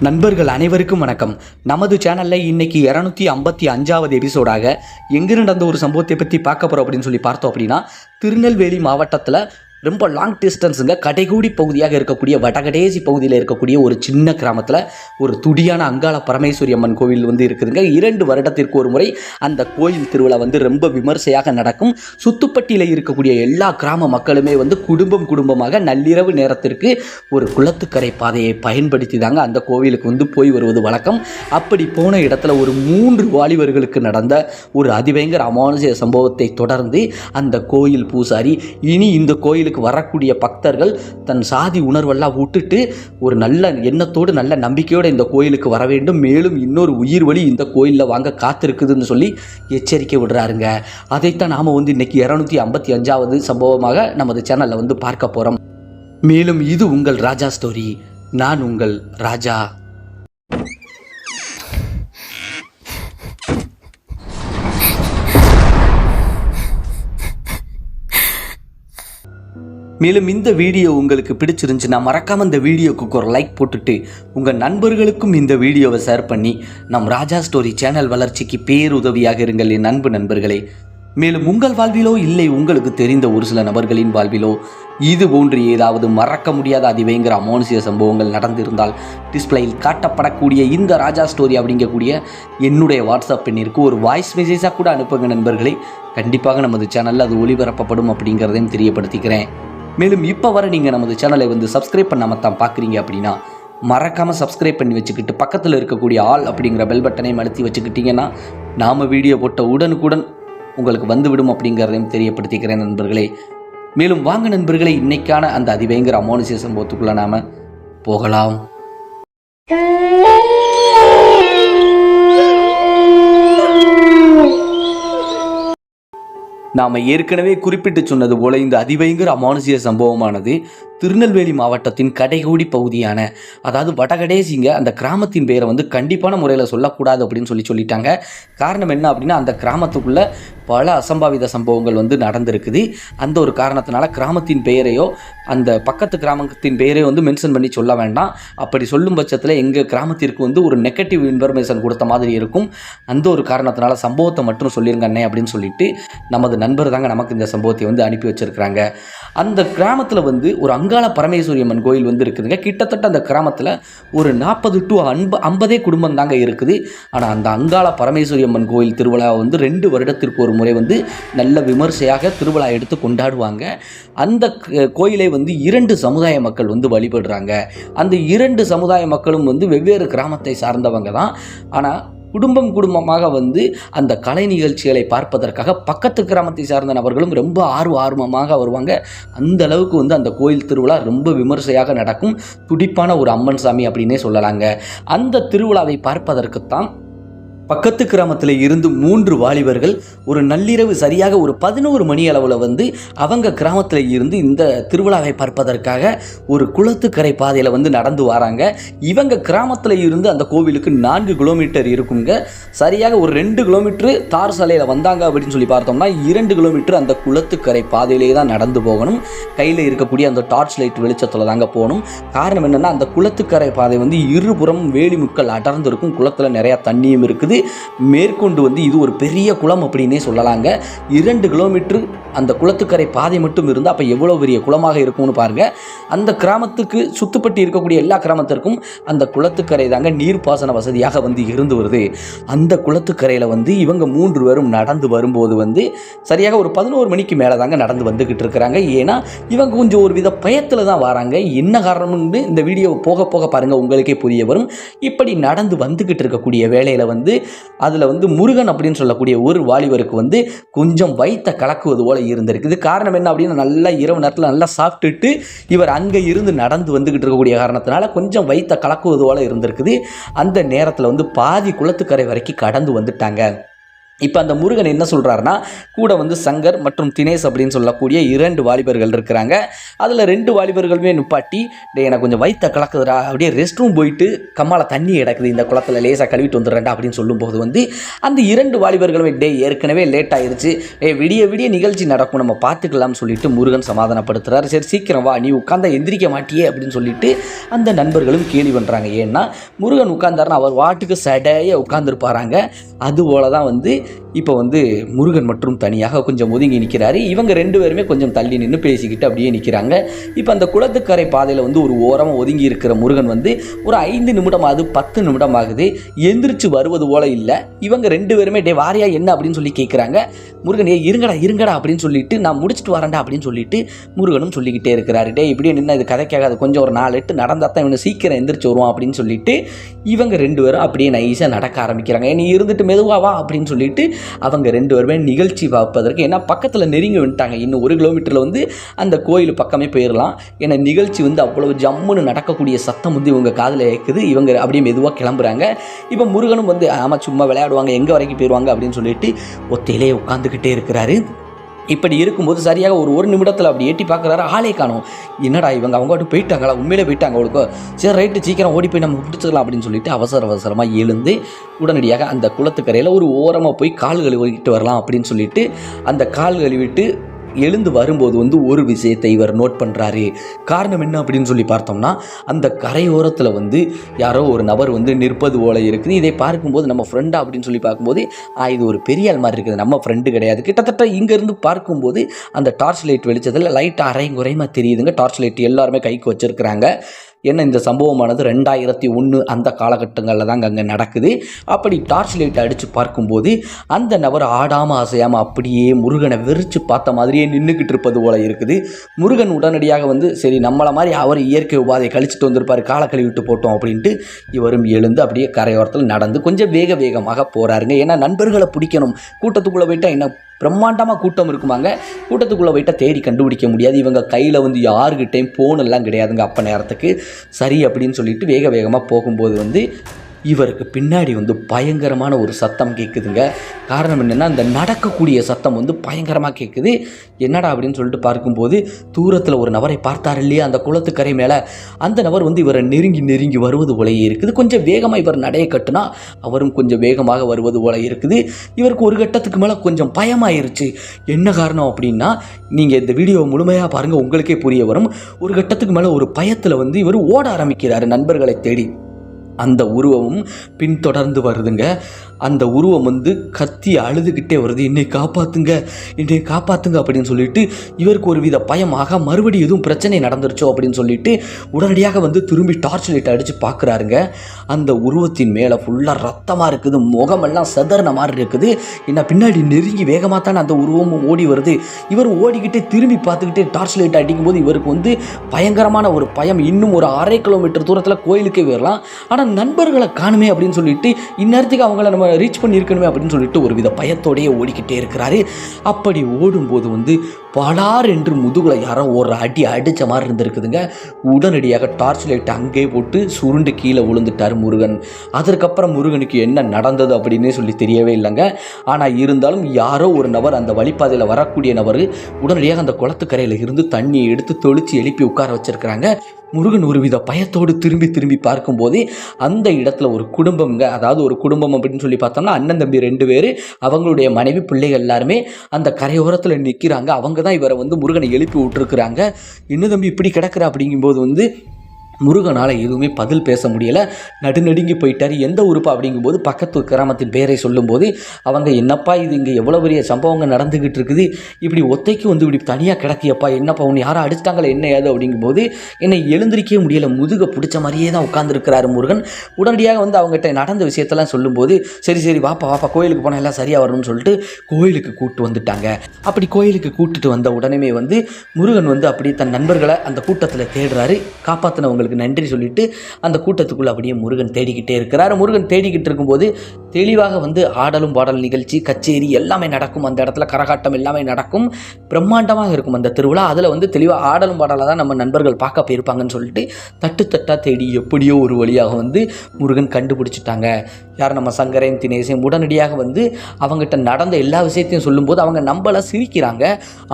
நண்பர்கள் அனைவருக்கும் வணக்கம். நமது சேனலில் இன்னைக்கு 255வது எபிசோடாக எங்கே நடந்த ஒரு சம்பவத்தை பற்றி பார்க்க போகிறோம் அப்படின்னு சொல்லி பார்த்தோம் அப்படின்னா, திருநெல்வேலி மாவட்டத்தில் ரொம்ப லாங் டிஸ்டன்ஸுங்க கடைகூடி பகுதியாக இருக்கக்கூடிய வடகடேசி பகுதியில் இருக்கக்கூடிய ஒரு சின்ன கிராமத்தில் ஒரு துடியான அங்காள பரமேஸ்வரி அம்மன் கோவில் இருக்குதுங்க. 2 வருடத்திற்கு ஒரு முறை அந்த கோயில் திருவிழா ரொம்ப விமர்சையாக நடக்கும். சுத்துப்பட்டியில் இருக்கக்கூடிய எல்லா கிராம மக்களுமே குடும்பமாக நள்ளிரவு நேரத்திற்கு ஒரு குளத்துக்கரை பாதையை பயன்படுத்தி தாங்க அந்த கோவிலுக்கு போய் வருவது வழக்கம். அப்படி போன இடத்துல ஒரு 3 வாலிபர்களுக்கு நடந்த ஒரு அதிபயங்கர அமானுஷ்ய சம்பவத்தை தொடர்ந்து அந்த கோயில் பூசாரி இனி இந்த கோயிலுக்கு வரக்கூடிய பக்தர்கள் தன் சாதி உணர்வெல்லாம் விட்டுட்டு ஒரு நல்ல எண்ணத்தோடு நல்ல நம்பிக்கையோடு இந்த கோயிலுக்கு வர வேண்டும், மேலும் இன்னொரு உயிர் வழி இந்த கோயிலில் வாங்க காத்திருக்குதுன்னு சொல்லி எச்சரிக்கை விடுறாருங்க. அதைத்தான் நாம் இன்னைக்கு 255வது சம்பவமாக நமது சேனலில் பார்க்க போகிறோம். மேலும் இது உங்கள் ராஜா ஸ்டோரி. நான் உங்கள் ராஜா. மேலும் இந்த வீடியோ உங்களுக்கு பிடிச்சிருந்துச்சுன்னா மறக்காமல் இந்த வீடியோவுக்கு ஒரு லைக் போட்டுட்டு உங்கள் நண்பர்களுக்கும் இந்த வீடியோவை ஷேர் பண்ணி நம் ராஜா ஸ்டோரி சேனல் வளர்ச்சிக்கு பேருதவியாக இருங்கள் என் அன்பு நண்பர்களே. மேலும் உங்கள் வாழ்விலோ இல்லை உங்களுக்கு தெரிந்த ஒரு சில நபர்களின் வாழ்விலோ இது போன்று ஏதாவது மறக்க முடியாத அதிபயங்கர அமானுஷ்ய சம்பவங்கள் நடந்திருந்தால் டிஸ்பிளேயில் காட்டப்படக்கூடிய இந்த ராஜா ஸ்டோரி அப்படிங்கக்கூடிய என்னுடைய வாட்ஸ்அப் எண்ணிற்கு ஒரு வாய்ஸ் மெசேஜாக கூட அனுப்புங்க நண்பர்களே. கண்டிப்பாக நமது சேனலில் அது ஒளிபரப்பப்படும் அப்படிங்கிறதையும் தெரியப்படுத்திக்கிறேன். மேலும் இப்போ வர நீங்கள் நமது சேனலை சப்ஸ்கிரைப் பண்ணாமல் தான் பார்க்குறீங்க அப்படின்னா மறக்காமல் சப்ஸ்கிரைப் பண்ணி வச்சுக்கிட்டு பக்கத்தில் இருக்கக்கூடிய ஆல் அப்படிங்கிற பெல் பட்டனையும் அழுத்தி வச்சுக்கிட்டிங்கன்னா நாம் வீடியோ போட்ட உடனுக்குடன் உங்களுக்கு விடும் அப்படிங்கிறதையும் தெரியப்படுத்திக்கிறேன் நண்பர்களே. மேலும் வாங்க நண்பர்களே, இன்னைக்கான அந்த அதிபயங்கர அமானுஷ்ய சம்பவத்துக்குள்ளே நாம் போகலாம். நாம் ஏற்கனவே குறிப்பிட்டு சொன்னது போல இந்த அதிபயங்கர அமானுஷ்ய சம்பவமானது திருநெல்வேலி மாவட்டத்தின் கடைகோடி பகுதியான, அதாவது வடகடேசிங்க, அந்த கிராமத்தின் பெயரை கண்டிப்பான முறையில் சொல்லக்கூடாது அப்படின்னு சொல்லிட்டாங்க. காரணம் என்ன அப்படின்னா, அந்த கிராமத்துக்குள்ளே பல அசம்பாவித சம்பவங்கள் நடந்திருக்குது. அந்த ஒரு காரணத்தினால கிராமத்தின் பெயரையோ அந்த பக்கத்து கிராமத்தின் பெயரையோ மென்ஷன் பண்ணி சொல்ல வேண்டாம். அப்படி சொல்லும் பட்சத்தில் எங்கள் கிராமத்திற்கு ஒரு நெகட்டிவ் இன்ஃபர்மேஷன் கொடுத்த மாதிரி இருக்கும். அந்த ஒரு காரணத்தினால சம்பவத்தை மட்டும் சொல்லிருங்க அண்ணே அப்படின்னு சொல்லிட்டு நமது நண்பர் தாங்க நமக்கு இந்த சம்பவத்தை அனுப்பி வச்சிருக்கிறாங்க. அந்த கிராமத்தில் ஒரு அங்காள பரமேஸ்வரி அம்மன் கோயில் இருக்குதுங்க. கிட்டத்தட்ட அந்த கிராமத்தில் ஒரு 40 to 50 குடும்பம் தாங்க இருக்குது. ஆனால் அந்த அங்காள பரமேஸ்வரி அம்மன் கோயில் திருவிழா 2 வருடத்திற்கு ஒரு முறை நல்ல விமர்சையாக திருவிழா எடுத்து கொண்டாடுவாங்க. அந்த கோயிலை 2 சமுதாய மக்கள் வழிபடுறாங்க. அந்த 2 சமுதாய மக்களும் வெவ்வேறு கிராமத்தை சார்ந்தவங்க தான். ஆனால் குடும்பமாக அந்த கலை நிகழ்ச்சிகளை பார்ப்பதற்காக பக்கத்து கிராமத்தை சார்ந்த நபர்களும் ரொம்ப ஆர்வமாக வருவாங்க. அந்த அளவுக்கு அந்த கோயில் திருவிழா ரொம்ப விமர்சையாக நடக்கும். துடிப்பான ஒரு அம்மன் சாமி அப்படின்னே சொல்லலாங்க. அந்த திருவிழாவை பார்ப்பதற்குத்தான் பக்கத்து கிராமத்தில் இருந்து 3 வாலிபர்கள் ஒரு நள்ளிரவு சரியாக ஒரு 11 மணி அளவில் அவங்க கிராமத்தில் இருந்து இந்த திருவிழாவை பார்ப்பதற்காக ஒரு குளத்துக்கரை பாதையில் நடந்து வராங்க. இவங்க கிராமத்தில் இருந்து அந்த கோவிலுக்கு 4 கிலோமீட்டர் இருக்குங்க. சரியாக ஒரு 2 கிலோமீட்டர் தார் சாலையில் வந்தாங்க அப்படின்னு சொல்லி பார்த்தோம்னா 2 கிலோமீட்டர் அந்த குளத்துக்கரை பாதையிலே தான் நடந்து போகணும். கையில் இருக்கக்கூடிய அந்த டார்ச் லைட் வெளிச்சத்தில் தாங்க போகணும். காரணம் என்னென்னா, அந்த குளத்துக்கரை பாதை இருபுறம் வேலிமுட்கள் அடர்ந்திருக்கும். குளத்தில் நிறையா தண்ணியும் இருக்குது. மேற்கொண்டு இது ஒரு பெரிய குளம் அப்படின்னே சொல்லலாங்க. 2 கிலோமீட்டர் அந்த குளத்துக்கரை பாதை மட்டும் இருந்தால் அப்போ எவ்வளோ பெரிய குளமாக இருக்கும்னு பாருங்க. அந்த கிராமத்துக்கு சுத்துப்பட்டி இருக்கக்கூடிய எல்லா கிராமத்திற்கும் அந்த குளத்துக்கரை தாங்க நீர்ப்பாசன வசதியாக இருந்து வருது. அந்த குளத்துக்கரையில் இவங்க 3 பேரும் நடந்து வரும்போது சரியாக ஒரு 11 மணிக்கு மேலே தாங்க நடந்து வந்துக்கிட்டு இருக்கிறாங்க. ஏன்னா இவங்க கொஞ்சம் ஒரு வித பயத்தில் தான் வராங்க. என்ன காரணம்னு இந்த வீடியோ போக போக பாருங்கள், உங்களுக்கே புரிய வரும். இப்படி நடந்து வந்துக்கிட்டு இருக்கக்கூடிய வேலையில் அதில் முருகன் அப்படின்னு சொல்லக்கூடிய ஒரு வாலிபருக்கு கொஞ்சம் வயிற்ற கலக்குவது போல இருந்திருக்குது. காரணம் என்ன அப்படின்னா, நல்லா இரவு நேரத்தில் நல்லா சாப்பிட்டுட்டு இவர் அங்கே இருந்து நடந்து வந்துக்கிட்டு இருக்கக்கூடிய காரணத்தினால கொஞ்சம் வயிற்ற கலக்குவது போல இருந்திருக்குது. அந்த நேரத்தில் பாதி குளத்துக்கரை வரைக்கும் கடந்து வந்துட்டாங்க. இப்போ அந்த முருகன் என்ன சொல்கிறாருன்னா, கூட வந்து சங்கர் மற்றும் தினேஷ் அப்படின்னு சொல்லக்கூடிய 2 வாலிபர்கள் இருக்கிறாங்க. அதில் 2 வாலிபர்களுமே நிப்பாட்டி, டேய் எனக்கு கொஞ்சம் வயிற்ற கலக்குதுடா, அப்படியே ரெஸ்ட் ரூம் போயிட்டு கம்மால தண்ணி கிடக்குது, இந்த குளத்தில் லேசாக கழுவிட்டு வந்துடுறேன்டா அப்படின்னு சொல்லும்போது வந்து அந்த 2 வாலிபர்களுமே, டே ஏற்கனவே லேட் ஆயிடுச்சு, விடிய விடிய நிகழ்ச்சி நடக்கும், நம்ம பார்த்துக்கலாம்னு சொல்லிட்டு முருகன் சமாதானப்படுத்துறாரு. சரி சீக்கிரம் வா, நீ உட்காந்தா எந்திரிக்க மாட்டியே அப்படின்னு சொல்லிட்டு அந்த நண்பர்களும் கேலி பண்ணுறாங்க. ஏன்னா முருகன் உட்கார்ந்தாருன்னா அவர் வாட்டுக்கு சடையாக உட்காந்துருப்பாராங்க. அதுபோல தான் வந்து இப்போ வந்து முருகன் மற்றும் தனியாக கொஞ்சம் ஒதுங்கி நிற்கிறாரு. இவங்க 2 பேருமே கொஞ்சம் தள்ளி நின்று பேசிக்கிட்டு அப்படியே நிற்கிறாங்க. இப்போ அந்த குளத்துக்கரை பாதையில் வந்து ஒரு ஓரமாக ஒதுங்கி இருக்கிற முருகன் வந்து ஒரு 5 நிமிடம் ஆகுது, 10 நிமிடம் ஆகுது, எந்திரிச்சு வருவது போல இல்லை. இவங்க 2 பேருமே டே வாரியா என்ன அப்படின்னு சொல்லி கேட்குறாங்க. முருகன் இருங்கடா அப்படின்னு சொல்லிட்டு நான் முடிச்சுட்டு வரேன்டா அப்படின்னு சொல்லிட்டு முருகனும் சொல்லிக்கிட்டே இருக்கிறாரு. டே இப்படியே நின்று இது கதைக்காகாது, கொஞ்சம் ஒரு 4 எட்டு நடந்தால் தான் இவனை சீக்கிரம் எந்திரிச்சு வருவான் அப்படின்னு சொல்லிட்டு இவங்க 2 பேரும் அப்படியே நைஸாக நடக்க ஆரம்பிக்கிறாங்க. நீ இருந்துட்டு மெதுவா வா அப்படின்னு சொல்லிட்டு அவங்க 2 பேருமே நிகழ்ச்சி பார்ப்பதற்கு, ஏன்னா பக்கத்தில் நெருங்கி வந்துட்டாங்க, இன்னும் 1 கிலோமீட்டரில் வந்து அந்த கோயில் பக்கமே போயிடலாம். ஏன்னா நிகழ்ச்சி வந்து அவ்வளவு ஜம்முன்னு நடக்கக்கூடிய சத்தம் வந்து இவங்க காதில் கேட்குது. இவங்க அப்படியே மெதுவாக கிளம்புறாங்க. இப்போ முருகனும் வந்து ஆமாம் சும்மா விளையாடுவாங்க, எங்கே வரைக்கும் போயிடுவாங்க அப்படின்னு சொல்லிட்டு ஒத்தையிலே உட்காந்துக்கிட்டே இருக்கிறாரு. இப்படி இருக்கும்போது சரியாக ஒரு நிமிடத்தில் அப்படி எட்டி பார்க்குறாரு, ஆளே காணும். என்னடா இவங்க அவங்க போயிட்டாங்களா, உண்மையிலே போயிட்டாங்க அவளுக்கு, சரி ரைட்டு சீக்கிரம் ஓடி போய் நம்ம பிடிச்சிக்கலாம் அப்படின்னு சொல்லிட்டு அவசரமாக எழுந்து உடனடியாக அந்த குளத்துக்கரையில் ஒரு ஓரமாக போய் கால் கழுவிட்டு வரலாம் அப்படின்னு சொல்லிட்டு அந்த கால் கழுவிட்டு எழுந்து வரும்போது வந்து ஒரு விஷயத்தை இவர் நோட் பண்ணுறாரு. காரணம் என்ன அப்படின்னு சொல்லி பார்த்தோம்னா, அந்த கரையோரத்தில் வந்து யாரோ ஒரு நபர் வந்து நிற்பது போல இருக்குது. இதை பார்க்கும்போது நம்ம ஃப்ரெண்டா அப்படின்னு சொல்லி பார்க்கும்போது இது ஒரு பெரிய ஆள் மாதிரி இருக்குது, நம்ம ஃப்ரெண்டு கிடையாது. கிட்டத்தட்ட இங்கேருந்து பார்க்கும்போது அந்த டார்ச் லைட் வெளிச்சத்தில் லைட்டாக அரைங்குறைமா தெரியுதுங்க. டார்ச் லைட் எல்லாருமே கைக்கு வச்சுருக்கிறாங்க. ஏன்னா இந்த சம்பவமானது 2001 அந்த காலகட்டங்களில் தாங்க அங்கே நடக்குது. அப்படி டார்ச் லைட் அடித்து பார்க்கும்போது அந்த நபர் ஆடாமல் அசையாமல் அப்படியே முருகனை வெறிச்சு பார்த்த மாதிரியே நின்றுக்கிட்டு இருப்பது போல இருக்குது. முருகன் உடனடியாக வந்து சரி நம்மளை மாதிரி அவர் இயற்கை உபாதையை கழிச்சிட்டு வந்திருப்பார், காலை கழுவிட்டு போட்டோம் அப்படின்ட்டு இவரும் எழுந்து அப்படியே கரையோரத்தில் நடந்து கொஞ்சம் வேகமாக போகிறாருங்க. ஏன்னா நண்பர்களை பிடிக்கணும், கூட்டத்துக்குள்ளே போயிட்டால் என்ன பிரம்மாண்டமாக கூட்டம் இருக்குமாங்க, கூட்டத்துக்குள்ளே போயிட்டால் தேடி கண்டுபிடிக்க முடியாது. இவங்க கையில் வந்து யாருக்கிட்டையும் ஃபோனெல்லாம் கிடையாதுங்க அப்போ நேரத்துக்கு. சரி அப்படின்னு சொல்லிட்டு வேகமாக போகும்போது வந்து இவருக்கு பின்னாடி வந்து பயங்கரமான ஒரு சத்தம் கேட்குதுங்க. காரணம் என்னென்னா அந்த நடக்கக்கூடிய சத்தம் வந்து பயங்கரமாக கேட்குது. என்னடா அப்படின்னு சொல்லிட்டு பார்க்கும்போது தூரத்தில் ஒரு நபரை பார்த்தார் இல்லையா அந்த குளத்துக்கரை மேலே, அந்த நபர் வந்து இவரை நெருங்கி வருவது போலயே இருக்குது. கொஞ்சம் வேகமாக இவர் நடைய கட்டுனா அவரும் கொஞ்சம் வேகமாக வருவது போல இருக்குது. இவருக்கு ஒரு கட்டத்துக்கு மேலே கொஞ்சம் பயமாயிருச்சு. என்ன காரணம் அப்படின்னா, நீங்கள் இந்த வீடியோ முழுமையாக பாருங்கள் உங்களுக்கே புரிய வரும். ஒரு கட்டத்துக்கு மேலே ஒரு பயத்தில் வந்து இவர் ஓட ஆரம்பிக்கிறாரு நண்பர்களை தேடி. அந்த உருவமும் பின்தொடர்ந்து வருதுங்க. அந்த உருவம் வந்து கத்தி அழுதுகிட்டே வருது, என்னை காப்பாற்றுங்க அப்படின்னு சொல்லிட்டு இவருக்கு ஒரு வித பயமாக மறுபடியும் எதுவும் பிரச்சனை நடந்துருச்சோ அப்படின்னு சொல்லிட்டு உடனடியாக வந்து திரும்பி டார்ச் லைட் அடித்து பார்க்குறாருங்க. அந்த உருவத்தின் மேலே ஃபுல்லாக ரத்தமாக இருக்குது, முகமெல்லாம் செதறின மாதிரி இருக்குது. என்ன பின்னாடி நெருங்கி வேகமாக தானே அந்த உருவமும் ஓடி வருது. இவர் ஓடிக்கிட்டே திரும்பி பார்த்துக்கிட்டே டார்ச் லைட் அடிக்கும்போது இவருக்கு வந்து பயங்கரமான ஒரு பயம். இன்னும் ஒரு 1/2 கிலோமீட்டர் தூரத்தில் கோயிலுக்கே வரலாம், ஆனால் நண்பர்களை காணுமே அப்படின்னு சொல்லிட்டு இந்நேரத்துக்கு அவங்கள நம்ம ரீச் பண்ணியிருக்கணுமே அப்படின்னு சொல்லிட்டு ஒரு வித பயத்தோடையே ஓடிக்கிட்டே இருக்கிறாரு. அப்படி ஓடும்போது வந்து பலார் என்று முதுகுல யாரோ ஒரு அடி அடித்த மாதிரி இருந்திருக்குதுங்க. உடனடியாக டார்ச் லைட் அங்கே போட்டு சுருண்டு கீழே விழுந்துட்டார் முருகன். அதற்கப்புறம் முருகனுக்கு என்ன நடந்தது அப்படின்னே சொல்லி தெரியவே இல்லைங்க. ஆனால் இருந்தாலும் யாரோ ஒரு நபர், அந்த வழிப்பாதையில் வரக்கூடிய நபர், உடனடியாக அந்த குளத்துக்கரையில் இருந்து தண்ணியை எடுத்து தொளிச்சு எழுப்பி உட்கார வச்சிருக்கிறாங்க. முருகன் ஒரு வித பயத்தோடு திரும்பி பார்க்கும்போது அந்த இடத்துல ஒரு குடும்பம்ங்க, அதாவது ஒரு குடும்பம் அப்படின்னு சொல்லி பார்த்தோம்னா அண்ணன் தம்பி 2 பேர், அவங்களுடைய மனைவி பிள்ளைகள் எல்லாருமே அந்த கரையோரத்தில் நிற்கிறாங்க. அவங்க தான் இவரை வந்து முருகனை எழுப்பி விட்டுருக்குறாங்க. இன்னும் தம்பி இப்படி கிடக்குற அப்படிங்கும்போது வந்து முருகனால் எதுவுமே பதில் பேச முடியலை, நடுநடுங்கி போயிட்டார். எந்த உறுப்பு அப்படிங்கும்போது பக்கத்து கிராமத்தின் பேரை சொல்லும்போது அவங்க என்னப்பா இது இங்கே எவ்வளோ பெரிய சம்பவங்கள் நடந்துக்கிட்டு இருக்குது, இப்படி ஒத்தைக்கு வந்து இப்படி தனியாக கிடக்கியப்பா, என்னப்பா உன்னை யாரும் அடிச்சிட்டாங்களே என்ன ஏது அப்படிங்கும்போது என்னை எழுந்திரிக்கவே முடியலை, முதுக பிடிச்ச மாதிரியே தான் உட்காந்துருக்கிறாரு முருகன். உடனடியாக வந்து அவங்ககிட்ட நடந்த விஷயத்தெல்லாம் சொல்லும்போது சரி வாப்பா கோயிலுக்கு போனால் எல்லாம் சரியாக வரணும்னு சொல்லிட்டு கோயிலுக்கு கூப்பிட்டு வந்துட்டாங்க. அப்படி கோயிலுக்கு கூப்பிட்டுட்டு வந்த உடனே வந்து முருகன் வந்து அப்படி தன் நண்பர்களை அந்த கூட்டத்தில் தேடுறாரு. காப்பாற்றினவங்களுக்கு நன்றி சொல்லிட்டு அந்த கூட்டத்துக்குள்ளே அப்படியே முருகன் தேடிக்கிட்டே இருக்கிறார். முருகன் தேடிக்கிட்டு இருக்கும்போது தெளிவாக வந்து ஆடலும் பாடல் நிகழ்ச்சி, கச்சேரி எல்லாமே நடக்கும். அந்த இடத்துல கரகாட்டம் எல்லாமே நடக்கும். பிரம்மாண்டமாக இருக்கும் அந்த திருவிழா. அதில் வந்து தெளிவாக ஆடலும் பாடலாக தான் நம்ம நண்பர்கள் பார்க்க போயிருப்பாங்கன்னு சொல்லிட்டு தட்டு தட்டாக தேடி எப்படியோ ஒரு வழியாக வந்து முருகன் கண்டுபிடிச்சிட்டாங்க. யார் நம்ம சங்கரையும் தினேசையும் உடனடியாக வந்து அவங்ககிட்ட நடந்த எல்லா விஷயத்தையும் சொல்லும்போது அவங்க நம்மளை சிரிக்கிறாங்க.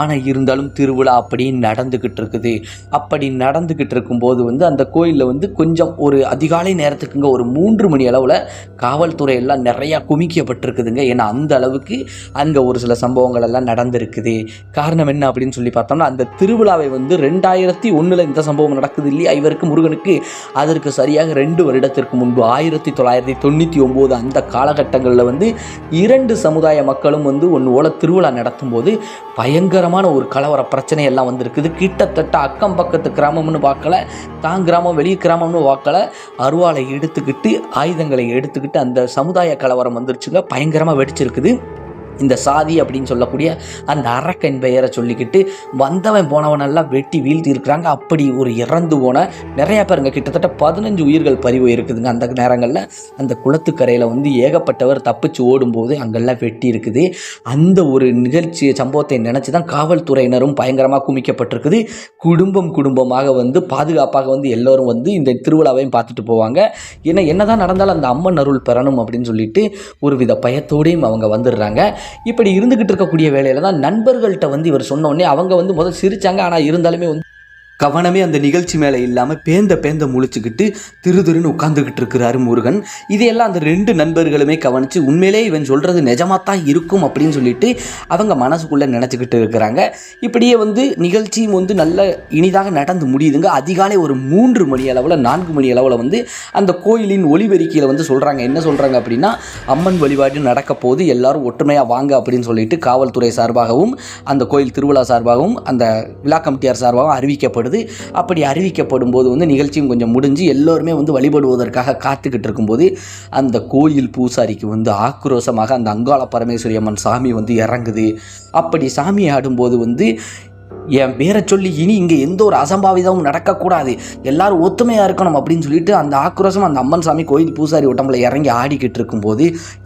ஆனால் இருந்தாலும் திருவிழா அப்படி நடந்துக்கிட்டு இருக்குது. அப்படி நடந்துக்கிட்டு இருக்கும்போது வந்து அந்த கோயிலில் வந்து கொஞ்சம் ஒரு அதிகாலை நேரத்துக்குங்க ஒரு 3 மணி அளவில் காவல்துறை எல்லாம் நிறையா குமிக்கப்பட்டிருக்குதுங்க. ஏன்னா அந்த அளவுக்கு அங்கே ஒரு சில சம்பவங்கள் எல்லாம் நடந்திருக்குது. காரணம் என்ன அப்படின்னு சொல்லி பார்த்தோம்னா, அந்த திருவிழாவை வந்து 2001 இந்த சம்பவம் நடக்குது இல்லையா இவருக்கு முருகனுக்கு, அதற்கு சரியாக 2 வருடத்திற்கு முன்பு 1999 அந்த காலகட்டங்களில் வந்து 2 சமுதாய மக்களும் வந்து ஒன்று போல திருவிழா நடத்தும் போது பயங்கரமான ஒரு கலவர பிரச்சனை எல்லாம் வந்திருக்குது. கிட்டத்தட்ட அக்கம் பக்கத்து கிராமம்னு பார்க்கல, தான் கிராமம் வெளி கிராமம்னு பார்க்கல, அருவாளை எடுத்துக்கிட்டு ஆயுதங்களை எடுத்துக்கிட்டு அந்த சமுதாய கலவரம் வந்துருச்சுங்க. பயங்கரமாக வெடிச்சிருக்குது. இந்த சாதி அப்படின்னு சொல்லக்கூடிய அந்த அரக்கன் பெயரை சொல்லிக்கிட்டு வந்தவன் போனவனெல்லாம் வெட்டி வீழ்த்தி இருக்கிறாங்க. அப்படி ஒரு இறந்து போன நிறையா பேருங்க, கிட்டத்தட்ட 15 உயிர்கள் பறிவு இருக்குதுங்க. அந்த நேரங்களில் அந்த குளத்துக்கரையில் வந்து ஏகப்பட்டவர் தப்பிச்சு ஓடும்போது அங்கெல்லாம் வெட்டி இருக்குது. அந்த ஒரு நிகழ்ச்சி சம்பவத்தை நினச்சி தான் காவல்துறையினரும் பயங்கரமாக குமிக்கப்பட்டிருக்குது. குடும்பமாக வந்து பாதுகாப்பாக வந்து எல்லோரும் வந்து இந்த திருவிழாவையும் பார்த்துட்டு போவாங்க. ஏன்னா என்னதான் நடந்தாலும் அந்த அம்மன் அருள் பெறணும் அப்படின்னு சொல்லிட்டு ஒரு வித பயத்தோடையும் அவங்க வந்துடுறாங்க. இப்படி இருந்துகிட்டு இருக்கக்கூடிய வேலையில தான் நண்பர்கள்ட்ட வந்து இவர் சொன்ன உடனே அவங்க வந்து முதல் சிரிச்சாங்க. ஆனால் இருந்தாலுமே வந்து கவனமே அந்த நிகழ்ச்சி மேலே இல்லாமல் பேந்த முழிச்சுக்கிட்டு திருன்னு உட்காந்துக்கிட்டு இருக்கிறாரு முருகன். இதையெல்லாம் அந்த 2 நண்பர்களுமே கவனித்து உண்மையிலே இவன் சொல்கிறது நிஜமாக தான் இருக்கும் அப்படின்னு சொல்லிட்டு அவங்க மனசுக்குள்ளே நினச்சிக்கிட்டு இருக்கிறாங்க. இப்படியே வந்து நிகழ்ச்சியும் வந்து நல்ல இனிதாக நடந்து முடியுதுங்க. அதிகாலை ஒரு 3 மணி அளவில் 4 மணி அளவில் வந்து அந்த கோயிலின் ஒளிபெருக்கியில் வந்து சொல்கிறாங்க. என்ன சொல்கிறாங்க அப்படின்னா, அம்மன் வழிபாடு நடக்க போது எல்லாரும் ஒற்றுமையாக வாங்க அப்படின்னு சொல்லிட்டு காவல்துறை சார்பாகவும் அந்த கோயில் திருவிழா சார்பாகவும் அந்த விழா கமிட்டியார் சார்பாகவும் அறிவிக்கப்படும். அப்படி அறிவிக்கப்படும் போது வந்து நிகழ்ச்சியும் கொஞ்சம் முடிஞ்சு எல்லோருமே வந்து வழிபடுவதற்காக காத்துக்கிட்டு இருக்கும்போது அந்த கோயில் பூசாரிக்கு வந்து ஆக்ரோஷமாக அந்த அங்காள பரமேஸ்வரி அம்மன் சாமி வந்து இறங்குது. அப்படி சாமி ஆடும்போது வந்து என் பேரை சொல்லி இனி இங்கே எந்த ஒரு அசம்பாவிதமும் நடக்கக்கூடாது, எல்லாரும் ஒத்துமையாக இருக்கணும் அப்படின்னு சொல்லிட்டு அந்த ஆக்ரோஷம் அந்த அம்மன் சாமி கோயில் பூசாரி உடம்புல இறங்கி ஆடிக்கிட்டு இருக்கும்போது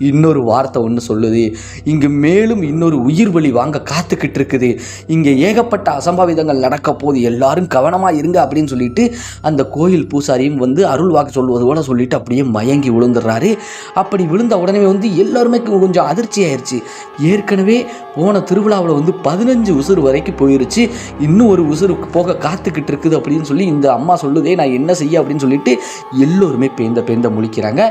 இன்னொரு வார்த்தை ஒன்று சொல்லுது, இங்கே மேலும் இன்னொரு உயிர் பலி வாங்க காத்துக்கிட்டு இருக்குது, இங்கே ஏகப்பட்ட அசம்பாவிதங்கள் நடக்க போது எல்லாரும் கவனமாக இருங்க அப்படின்னு சொல்லிட்டு அந்த கோயில் பூசாரியும் வந்து அருள் வாக்கு சொல்வது போல சொல்லிட்டு அப்படியே மயங்கி விழுந்துடுறாரு. அப்படி விழுந்த உடனே வந்து எல்லாருமே கொஞ்சம் அதிர்ச்சி ஆயிடுச்சு. ஏற்கனவே போன திருவிழாவில் வந்து 15 உசுறு வரைக்கும் போயிருச்சு, இன்னும் ஒரு உசுறு போக காத்துக்கிட்டு இருக்குது அப்படின்னு சொல்லி இந்த அம்மா சொல்லுதே, நான் என்ன செய்ய அப்படின்னு சொல்லிட்டு எல்லோருமே பேந்த முழிக்கிறாங்க.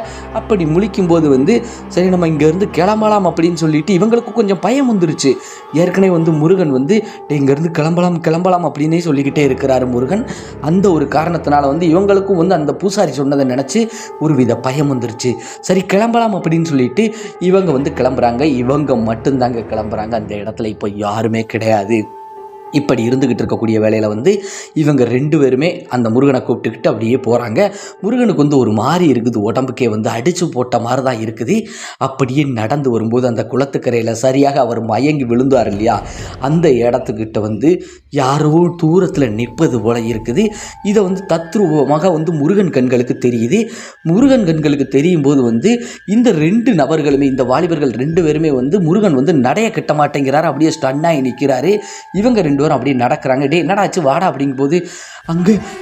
அப்படி முழிக்கும்போது வந்து சரி நம்ம இங்கேருந்து கிளம்பலாம் அப்படின்னு சொல்லிட்டு இவங்களுக்கு கொஞ்சம் பயம் வந்துருச்சு. ஏற்கனவே வந்து முருகன் வந்து இங்கேருந்து கிளம்பலாம் அப்படின்னே சொல்லிக்கிட்டே இருக்கிறாரு முருகன். அந்த ஒரு காரணத்தினால வந்து இவங்களுக்கும் வந்து அந்த பூசாரி சொன்னதை நினச்சி ஒரு வித பயம் வந்துருச்சு. சரி கிளம்பலாம் அப்படின்னு சொல்லிட்டு இவங்க வந்து கிளம்புறாங்க. இவங்க மட்டும்தாங்க கிளம்புறாங்க. அந்த இடத்துல இப்போ யாருமே கிடையாது. இப்படி இருந்துக்கிட்டு இருக்கக்கூடிய வேலையில் வந்து இவங்க 2 பேருமே அந்த முருகனை கூப்பிட்டுக்கிட்டு அப்படியே போகிறாங்க. முருகனுக்கு வந்து ஒரு மாதிரி இருக்குது, உடம்புக்கே வந்து அடித்து போட்ட மாதிரி தான் இருக்குது. அப்படியே நடந்து வரும்போது அந்த குளத்துக்கரையில் சரியாக அவர் மயங்கி விழுந்தார் இல்லையா, அந்த இடத்துக்கிட்ட வந்து யாரோ தூரத்தில் நிற்பது போல இருக்குது. இதை வந்து தத்ரூபமாக வந்து முருகன் கண்களுக்கு தெரியுது. முருகன் கண்களுக்கு தெரியும் போது வந்து இந்த 2 நபர்களுமே, இந்த வாலிபர்கள் 2 பேருமே வந்து முருகன் வந்து நடைய கட்ட மாட்டேங்கிறார், அப்படியே ஸ்டன்னாகி நிற்கிறாரு. இவங்க 2 பேரும் அப்படியே நடக்கிறாங்க. டே என்னடா ஆச்சு வாடா அப்படிங்கும்போது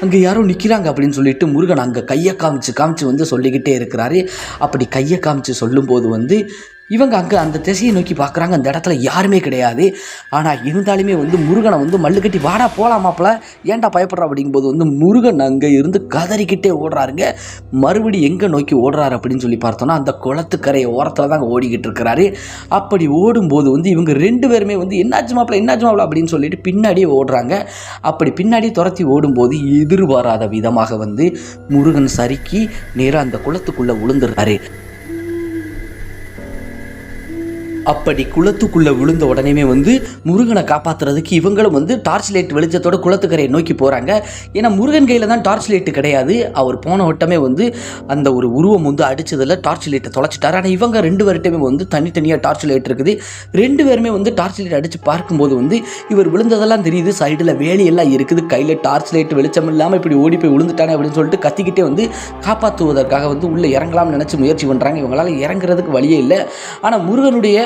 அங்கே யாரோ நிற்கிறாங்க அப்படின்னு சொல்லிட்டு முருகன் அங்கே கையை காமிச்சு வந்து சொல்லிக்கிட்டே இருக்கிறாரு. அப்படி கையை காமிச்சு சொல்லும்போது வந்து இவங்க அங்கே அந்த திசையை நோக்கி பார்க்குறாங்க. அந்த இடத்துல யாருமே கிடையாது. ஆனால் இருந்தாலுமே வந்து முருகனை வந்து மல்லு கட்டி வாடா போகலாமாப்பில் ஏன்டா பயப்படுறா அப்படிங்கும்போது வந்து முருகன் அங்கே இருந்து கதறிக்கிட்டே ஓடுறாருங்க. மறுபடி எங்கே நோக்கி ஓடுறாரு அப்படின்னு சொல்லி பார்த்தோன்னா அந்த குளத்துக்கரையை ஓரத்தில் தான் ஓடிக்கிட்டு இருக்கிறாரு. அப்படி ஓடும்போது வந்து இவங்க 2 பேருமே வந்து என்னாச்சு மாப்பிள்ள அப்படின்னு சொல்லிட்டு பின்னாடியே ஓடுறாங்க. அப்படி பின்னாடி துரத்தி ஓடும்போது எதிர்பாராத விதமாக வந்து முருகன் சறுக்கி நேராக அந்த குளத்துக்குள்ளே விழுந்துடுறாரு. அப்படி குளத்துக்குள்ளே விழுந்த உடனே வந்து முருகனை காப்பாற்றுறதுக்கு இவங்களும் வந்து டார்ச் லைட் வெளிச்சத்தோட குளத்துக்கரையை நோக்கி போகிறாங்க. ஏன்னா முருகன் கையில் தான் டார்ச் லைட்டு கிடையாது. அவர் போன வட்டமே வந்து அந்த ஒரு உருவம் வந்து அடித்ததில் டார்ச் லைட்டை தொலைச்சிட்டார். ஆனால் இவங்க 2 பேர்கிட்டயுமே வந்து தனித்தனியாக டார்ச் லைட் இருக்குது. 2 பேருமே வந்து டார்ச் லைட் அடித்து பார்க்கும்போது வந்து இவர் விழுந்ததெல்லாம் தெரியுது. சைடில் வேலியெல்லாம் இருக்குது. கையில் டார்ச் லைட் வெளிச்சம் இல்லாமல் இப்படி ஓடி போய் விழுந்துட்டானே அப்படின்னு சொல்லிட்டு கத்திக்கிட்டே வந்து காப்பாற்றுவதற்காக வந்து உள்ளே இறங்கலாம்னு நினச்சி முயற்சி பண்ணுறாங்க. இவங்களால் இறங்குறதுக்கு வழியே இல்லை. ஆனால் முருகனுடைய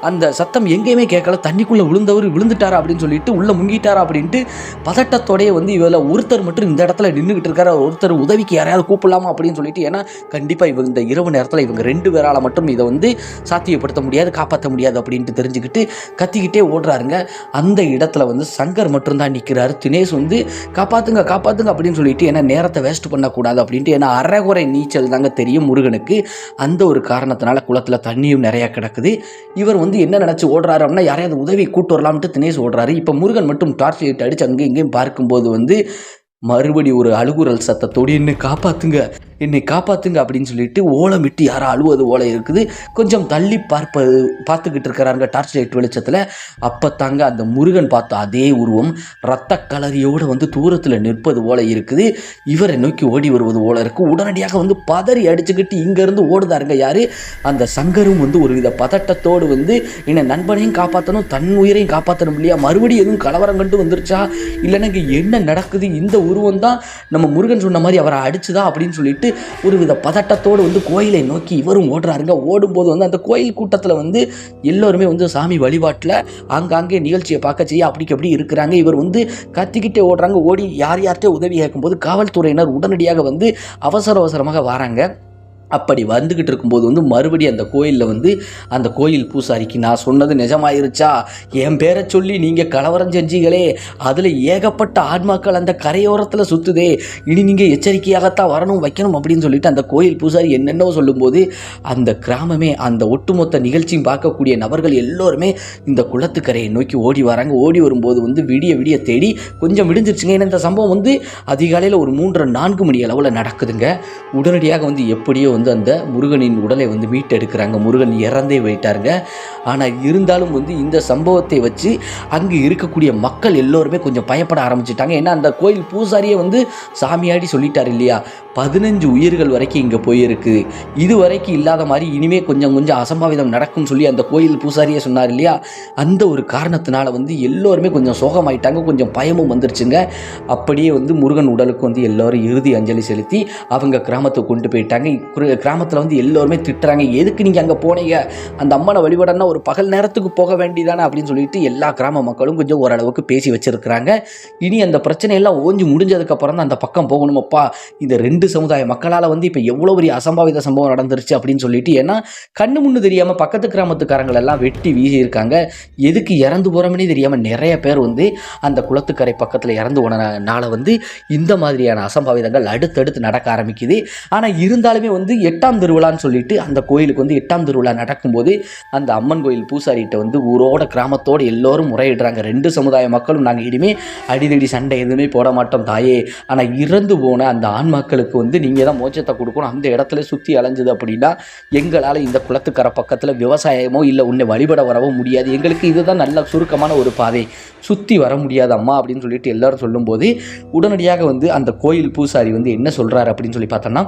அந்த சத்தம் எங்கேயுமே கேட்கல. தண்ணிக்குள்ளே விழுந்தவர் விழுந்துட்டாரா அப்படின்னு சொல்லிட்டு உள்ளே முங்கிட்டாரா அப்படின்ட்டு பதட்டத்தோடைய வந்து இவளை ஒருத்தர் மட்டும் இந்த இடத்துல நின்றுக்கிட்டு இருக்காரு. ஒருத்தர் உதவிக்கு யாரையாவது கூப்பிடலாமா அப்படின்னு சொல்லிட்டு, ஏன்னா கண்டிப்பாக இவங்க இந்த இரவு நேரத்தில் இவங்க 2 பேரால் மட்டும் இதை வந்து சாத்தியப்படுத்த முடியாது, காப்பாற்ற முடியாது அப்படின்ட்டு தெரிஞ்சுக்கிட்டு கத்திக்கிட்டே ஓடுறாருங்க. அந்த இடத்துல வந்து சங்கர் மட்டும்தான் நிற்கிறாரு. தினேஷ் வந்து காப்பாற்றுங்க காப்பாற்றுங்க அப்படின்னு சொல்லிட்டு, ஏன்னா நேரத்தை வேஸ்ட் பண்ணக்கூடாது அப்படின்ட்டு, ஏன்னா அரைகுறை நீச்சல் தாங்க தெரியும் முருகனுக்கு. அந்த ஒரு காரணத்தினால குளத்தில் தண்ணியும் நிறையா கிடக்குது. இவர் வந்து என்ன நினச்சி ஓடுறாரு அப்படின்னா யாரையாவது உதவி கூட்டு வரலாம்ட்டு தினேஷ் ஓடுறாரு. இப்போ முருகன் மட்டும் டார்ச் லைட் அடித்து அங்கே இங்கேயும் பார்க்கும்போது வந்து மறுபடி ஒரு அழுகுரல் சத்தத்தோடு என்னை காப்பாற்றுங்க அப்படின்னு சொல்லிட்டு ஓலமிட்டு யாரோ அழுவது ஓலை இருக்குது. கொஞ்சம் தள்ளி பார்த்துக்கிட்டு இருக்கிறாங்க டார்ச் லைட் வெளிச்சத்தில். அப்போ தாங்க அந்த முருகன் பார்த்த அதே உருவம் ரத்த கலரியோடு வந்து தூரத்தில் நிற்பது ஓலை இருக்குது. இவரை நோக்கி ஓடி வருவது ஓலை இருக்குது. உடனடியாக வந்து பதறி அடிச்சுக்கிட்டு இங்கேருந்து ஓடுதாருங்க யார், அந்த சங்கரும் வந்து ஒரு வித பதட்டத்தோடு வந்து என்னை நண்பனையும் காப்பாற்றணும், தன் உயிரையும் காப்பாற்றணும் இல்லையா, மறுபடியும் எதுவும் கலவரம் கண்டு வந்துருச்சா, இல்லைன்னா இங்கே என்ன நடக்குது, இந்த உருவம் தான் நம்ம முருகன் சொன்ன மாதிரி அவரை அடிச்சுதா அப்படின்னு சொல்லிட்டு ஒரு வித பதட்டத்தோடு வந்து கோயிலை நோக்கி இவரும் ஓடுறாருங்க. ஓடும்போது வந்து அந்த கோயில் கூட்டத்தில் வந்து எல்லோருமே வந்து சாமி வழிபாட்டில் ஆங்காங்கே நிகழ்ச்சியை பார்க்க செய்ய அப்படி இருக்கிறாங்க. இவர் வந்து கத்திக்கிட்டே ஓடுறாங்க. ஓடி யார்கிட்டே உதவி கேட்கும்போது காவல்துறையினர் உடனடியாக வந்து அவசரமாக வராங்க. அப்படி வந்துக்கிட்டு இருக்கும்போது வந்து மறுபடியும் அந்த கோயிலில் வந்து அந்த கோயில் பூசாரிக்கு நான் சொன்னது நிஜமாயிருச்சா, என் பேரை சொல்லி நீங்கள் கலவரம் செஞ்சீங்களே, அதில் ஏகப்பட்ட ஆன்மாக்கள் அந்த கரையோரத்தில் சுற்றுதே, இனி நீங்கள் எச்சரிக்கையாகத்தான் வரணும் வைக்கணும் அப்படின்னு சொல்லிட்டு அந்த கோயில் பூசாரி என்னென்னோ சொல்லும்போது அந்த கிராமமே, அந்த ஒட்டுமொத்த நிகழ்ச்சியும் பார்க்கக்கூடிய நபர்கள் எல்லோருமே இந்த குளத்துக்கரையை நோக்கி ஓடி வராங்க. ஓடி வரும்போது வந்து விடிய தேடி கொஞ்சம் விடிஞ்சிருச்சுங்க. ஏன்னா இந்த சம்பவம் வந்து அதிகாலையில் ஒரு 3-4 மணி அளவில் நடக்குதுங்க. உடனடியாக வந்து எப்படியோ வந்து அந்த முருகனின் உடலை வந்து மீட்டெடுக்கிறாங்க. முருகன் இறந்தே போயிட்டாருங்க. ஆனால் இருந்தாலும் வந்து இந்த சம்பவத்தை வச்சு அங்கே இருக்கக்கூடிய மக்கள் எல்லோருமே கொஞ்சம் பயப்பட ஆரம்பிச்சிட்டாங்க. ஏன்னா அந்த கோயில் பூசாரியே வந்து சாமியாடி சொல்லிட்டார் இல்லையா, 15 உயிர்கள் வரைக்கும் இங்கே போயிருக்கு, இது வரைக்கும் இல்லாத மாதிரி இனிமேல் கொஞ்சம் அசம்பாவிதம் நடக்கும்னு சொல்லி அந்த கோயில் பூசாரியே சொன்னார் இல்லையா. அந்த ஒரு காரணத்தினால வந்து எல்லோருமே கொஞ்சம் சோகமாயிட்டாங்க, கொஞ்சம் பயமும் வந்துருச்சுங்க. அப்படியே வந்து முருகன் உடலுக்கு வந்து எல்லோரும் இறுதி அஞ்சலி செலுத்தி அவங்க கிராமத்தை கொண்டு போயிட்டாங்க. கிராமத்தில் வந்து எல்லோருமே திட்டுறாங்க, எதுக்கு நீங்கள் அங்கே போனீங்க, அந்த அம்மனை வழிபடனா ஒரு பகல் நேரத்துக்கு போக வேண்டியதானே அப்படின்னு சொல்லிட்டு எல்லா கிராம மக்களும் கொஞ்சம் ஓரளவுக்கு பேசி வச்சிருக்கிறாங்க. இனி அந்த பிரச்சனையெல்லாம் ஓஞ்சி முடிஞ்சதுக்கப்புறம் தான் அந்த பக்கம் போகணுமப்பா, இந்த 2 சமுதாய மக்களால் வந்து இப்போ எவ்வளோ பெரிய அசம்பாவித சம்பவம் நடந்துருச்சு அப்படின்னு சொல்லிட்டு, ஏன்னா கண்ணு முன்னு தெரியாமல் பக்கத்து கிராமத்துக்காரங்களெல்லாம் வெட்டி வீசியிருக்காங்க. எதுக்கு இறந்து போகிறோம்னே தெரியாமல் நிறைய பேர் வந்து அந்த குளத்துக்கரை பக்கத்தில் இறந்து போனனால வந்து இந்த மாதிரியான அசம்பாவிதங்கள் அடுத்தடுத்து நடக்க ஆரம்பிக்குது. ஆனால் இருந்தாலுமே வந்து 8ஆம் திருவிழான்னு சொல்லிட்டு அந்த கோயிலுக்கு வந்து 8ஆம் திருவிழா நடக்கும்போது அந்த அம்மன் கோயில் பூசாரிகிட்ட வந்து ஊரோட கிராமத்தோடு எல்லோரும் முறையிடுறாங்க. 2 சமுதாய மக்களும் நாங்கள் இனிமேல் அடிதடி சண்டை எதுவுமே போட மாட்டோம் தாயே, ஆனால் இறந்து போன அந்த ஆண் மக்களுக்கு வந்து நீங்கள் தான் மோட்சத்தை கொடுக்கணும், அந்த இடத்துல சுற்றி அலைஞ்சது அப்படின்னா எங்களால் இந்த குளத்துக்கரை பக்கத்தில் விவசாயமோ இல்லை உன்னை வழிபட வரவோ முடியாது, எங்களுக்கு இதுதான் நல்ல சுருக்கமான ஒரு பாதை, சுற்றி வர முடியாது அம்மா அப்படின்னு சொல்லிட்டு எல்லாரும் சொல்லும்போது உடனடியாக வந்து அந்த கோயில் பூசாரி வந்து என்ன சொல்கிறாரு அப்படின்னு சொல்லி பார்த்தோன்னா,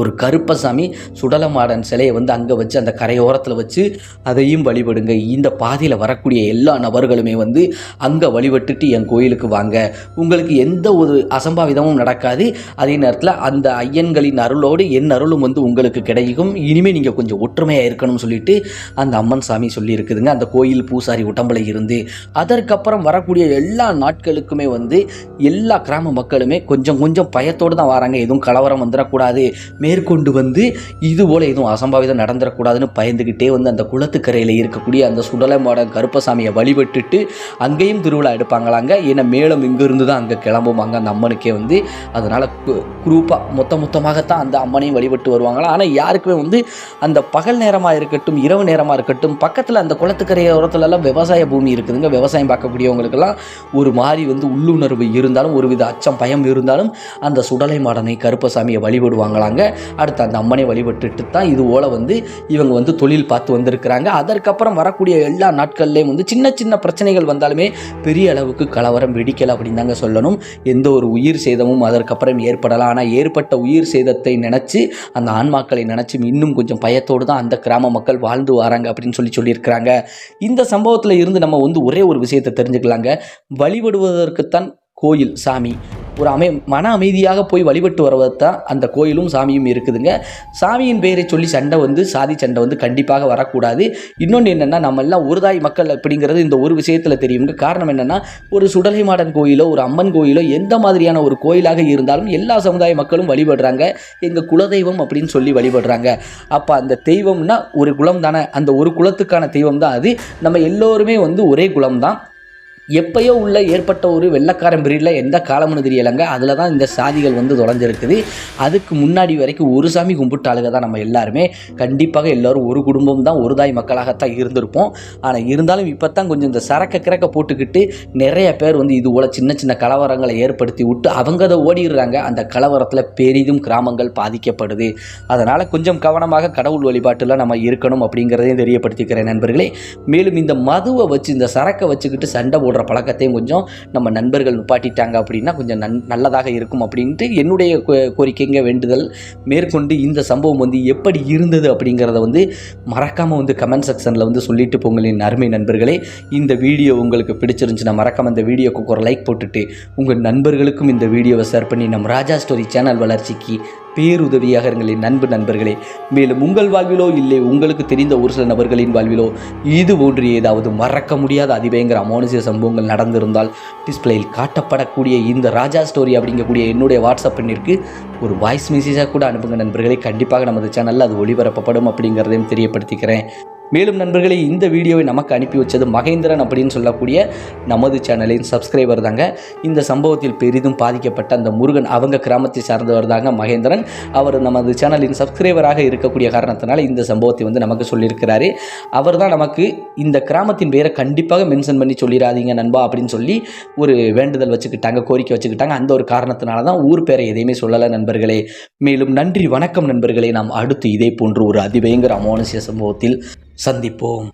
ஒரு கருப்பசாமி சுடலமாடன் சிலையை வந்து அங்கே வச்சு அந்த கரையோரத்தில் வச்சு அதையும் வழிபடுங்க, இந்த பாதையில் வரக்கூடிய எல்லா நபர்களுமே வந்து அங்கே வழிபட்டுட்டு என் கோயிலுக்கு வாங்க, உங்களுக்கு எந்த ஒரு அசம்பாவிதமும் நடக்காது, அதே நேரத்தில் அந்த ஐயன்களின் அருளோடு என் அருளும் வந்து உங்களுக்கு கிடைக்கும், இனிமேல் நீங்கள் கொஞ்சம் ஒற்றுமையாக இருக்கணும்னு சொல்லிட்டு அந்த அம்மன் சாமி சொல்லியிருக்குதுங்க அந்த கோயில் பூசாரி உடம்புல இருந்து. அதற்கப்புறம் வரக்கூடிய எல்லா நாட்களுக்குமே வந்து எல்லா கிராம மக்களுமே கொஞ்சம் பயத்தோடு தான் வராங்க, எதுவும் கலவரம் வந்துடக்கூடாது, மேற்கொண்டு வந்து இது போல் எதுவும் அசம்பாவிதம் நடந்துடக்கூடாதுன்னு பயந்துக்கிட்டே வந்து அந்த குளத்துக்கரையில் இருக்கக்கூடிய அந்த சுடலமாடன் கருப்பசாமியை வழிபட்டுட்டு அங்கேயும் திருவிழா எடுப்பாங்களாங்க. ஏன்னா மேலும் இங்கேருந்து தான் அங்கே கிளம்புவாங்க அந்த அம்மனுக்கே வந்து. அதனால் குரூப்பாக மொத்தமாகத்தான் அந்த அம்மனையும் வழிபட்டு வருவாங்களாம். ஆனால் யாருக்குமே வந்து அந்த பகல் நேரமாக இருக்கட்டும் இரவு நேரமாக இருக்கட்டும் பக்கத்தில் அந்த குளத்துக்கரையோரத்துலலாம் விவசாய பூமி இருக்குதுங்க. விவசாயம் பார்க்கக்கூடியவங்களுக்கெல்லாம் ஒரு மாதிரி வந்து உள்ளுணர்வு இருந்தாலும் ஒரு வித அச்சம் பயம் இருந்தாலும் அந்த சுடலை மாடனை கருப்பசாமியை வழிபடுவாங்களாங்க. அடுத்து அந்த அம்மனை வழிபட்டுட்டு தான் இது போல் வந்து இவங்க வந்து தொழில் பார்த்து வந்திருக்கிறாங்க. அதற்கப்புறம் வரக்கூடிய எல்லா நாட்கள்லேயும் வந்து சின்ன சின்ன பிரச்சனைகள் வந்தாலுமே பெரிய அளவுக்கு கலவரம் வெடிக்கலை அப்படின்னு தாங்க சொல்லணும். எந்த ஒரு உயிர் சேதமும் அதற்கப்புறம் ஏற்படலாம். ஆனால் ஏற்பட்ட உயிர் சேதத்தை நினச்சி அந்த ஆன்மாக்களை நினச்சி இன்னும் கொஞ்சம் பயத்தோடு தான் அந்த கிராம மக்கள் வாழ்ந்து வராங்க அப்படின்னு சொல்லியிருக்கிறாங்க. இந்த சம்பவத்தில் இருந்து நம்ம வந்து ஒரே ஒரு விஷயத்தை தெரிஞ்சுக்கலாங்க. வழிபடுவதற்குத்தான் கோயில் சாமி ஒரு மன அமைதியாக போய் வழிபட்டு வருவது தான் அந்த கோயிலும் சாமியும் இருக்குதுங்க. சாமியின் பெயரை சொல்லி சண்டை வந்து சாதி சண்டை வந்து கண்டிப்பாக வரக்கூடாது. இன்னொன்று என்னென்னா, நம்ம எல்லாம் ஒரு தாய் மக்கள் அப்படிங்கிறது இந்த ஒரு விஷயத்தில் தெரியுங்க. காரணம் என்னென்னா, ஒரு சுடலை மாடன் கோயிலோ ஒரு அம்மன் கோயிலோ எந்த மாதிரியான ஒரு கோயிலாக இருந்தாலும் எல்லா சமுதாய மக்களும் வழிபடுறாங்க. எங்கள் குலதெய்வம் அப்படின்னு சொல்லி வழிபடுறாங்க. அப்போ அந்த தெய்வம்னா ஒரு குலம் தானே, அந்த ஒரு குலத்துக்கான தெய்வம் தான் அது. நம்ம எல்லோருமே வந்து ஒரே குலம் தான். எப்பயோ உள்ள ஏற்பட்ட ஒரு வெள்ளக்காரன் பிரீடில் எந்த காலம்னு தெரியலைங்க. அதில் தான் இந்த சாதிகள் வந்து தொலைஞ்சிருக்குது. அதுக்கு முன்னாடி வரைக்கும் ஒரு சாமி கும்பிட்ட ஆளுக தான் நம்ம எல்லாருமே. கண்டிப்பாக எல்லோரும் ஒரு குடும்பம் தான், ஒரு தாய் மக்களாகத்தான் இருந்திருப்போம். ஆனால் இருந்தாலும் இப்போ தான் கொஞ்சம் இந்த சரக்க போட்டுக்கிட்டு நிறைய பேர் வந்து இது போல் சின்ன சின்ன கலவரங்களை ஏற்படுத்தி விட்டு அவங்க அதை ஓடிடுறாங்க. அந்த கலவரத்தில் பெரிதும் கிராமங்கள் பாதிக்கப்படுது. அதனால் கொஞ்சம் கவனமாக கடவுள் வழிபாட்டில் நம்ம இருக்கணும் அப்படிங்கிறதையும் தெரியப்படுத்திக்கிறேன் நண்பர்களே. மேலும் இந்த மதுவை வச்சு இந்த சரக்கை வச்சுக்கிட்டு சண்டை போடுற பழக்கத்தையும் கொஞ்சம் நம்ம நண்பர்கள் நிப்பாட்டிட்டாங்க அப்படின்னா கொஞ்சம் நல்லதாக இருக்கும் அப்படின்ட்டு என்னுடைய கோரிக்கைங்க, வேண்டுதல். மேற்கொண்டு இந்த சம்பவம் வந்து எப்படி இருந்தது அப்படிங்கிறத வந்து மறக்காமல் வந்து கமெண்ட் செக்ஷனில் வந்து சொல்லிட்டு போங்களின் அருமை நண்பர்களே. இந்த வீடியோ உங்களுக்கு பிடிச்சிருந்துச்சுன்னா மறக்காமல் இந்த வீடியோக்கு ஒரு லைக் போட்டுட்டு உங்கள் நண்பர்களுக்கும் இந்த வீடியோவை ஷேர் பண்ணி நம்ம ராஜா ஸ்டோரி சேனல் வளர்ச்சிக்கு பேருதவியாக இருங்களின் நண்பர்களே. மேலும் உங்கள் வாழ்விலோ இல்லை உங்களுக்கு தெரிந்த ஒரு சில நபர்களின் வாழ்விலோ இது போன்று ஏதாவது மறக்க முடியாத அதிபயங்கர அமானுஷ்ய சம்பவங்கள் நடந்திருந்தால் டிஸ்பிளேயில் காட்டப்படக்கூடிய இந்த ராஜா ஸ்டோரி அப்படிங்கக்கூடிய என்னுடைய வாட்ஸ்அப் எண்ணிற்கு ஒரு வாய்ஸ் மெசேஜாக கூட அனுப்புங்க நண்பர்களே. கண்டிப்பாக நமது சேனலில் அது ஒளிபரப்பப்படும் அப்படிங்கிறதையும் தெரியப்படுத்திக்கிறேன். மேலும் நண்பர்களே, இந்த வீடியோவை நமக்கு அனுப்பி வச்சது மகேந்திரன் அப்படின்னு சொல்லக்கூடிய நமது சேனலின் சப்ஸ்கிரைபர் தாங்க. இந்த சம்பவத்தில் பெரிதும் பாதிக்கப்பட்ட அந்த முருகன் அவங்க கிராமத்தை சார்ந்தவர் தாங்க மகேந்திரன். அவர் நமது சேனலின் சப்ஸ்கிரைபராக இருக்கக்கூடிய காரணத்தினால இந்த சம்பவத்தை வந்து நமக்கு சொல்லியிருக்கிறாரு. அவர் தான் நமக்கு இந்த கிராமத்தின் பெயரை கண்டிப்பாக மென்ஷன் பண்ணி சொல்லிடாதீங்க நண்பா அப்படின்னு சொல்லி ஒரு வேண்டுதல் வச்சுக்கிட்டாங்க, கோரிக்கை வச்சுக்கிட்டாங்க. அந்த ஒரு காரணத்தினால தான் ஊர் பேரை எதையுமே சொல்லலை நண்பர்களே. மேலும் நன்றி, வணக்கம் நண்பர்களே. நாம் அடுத்து இதே போன்று ஒரு அதிபயங்கர அமானுஷ்ய சம்பவத்தில் சந்திப்போம்.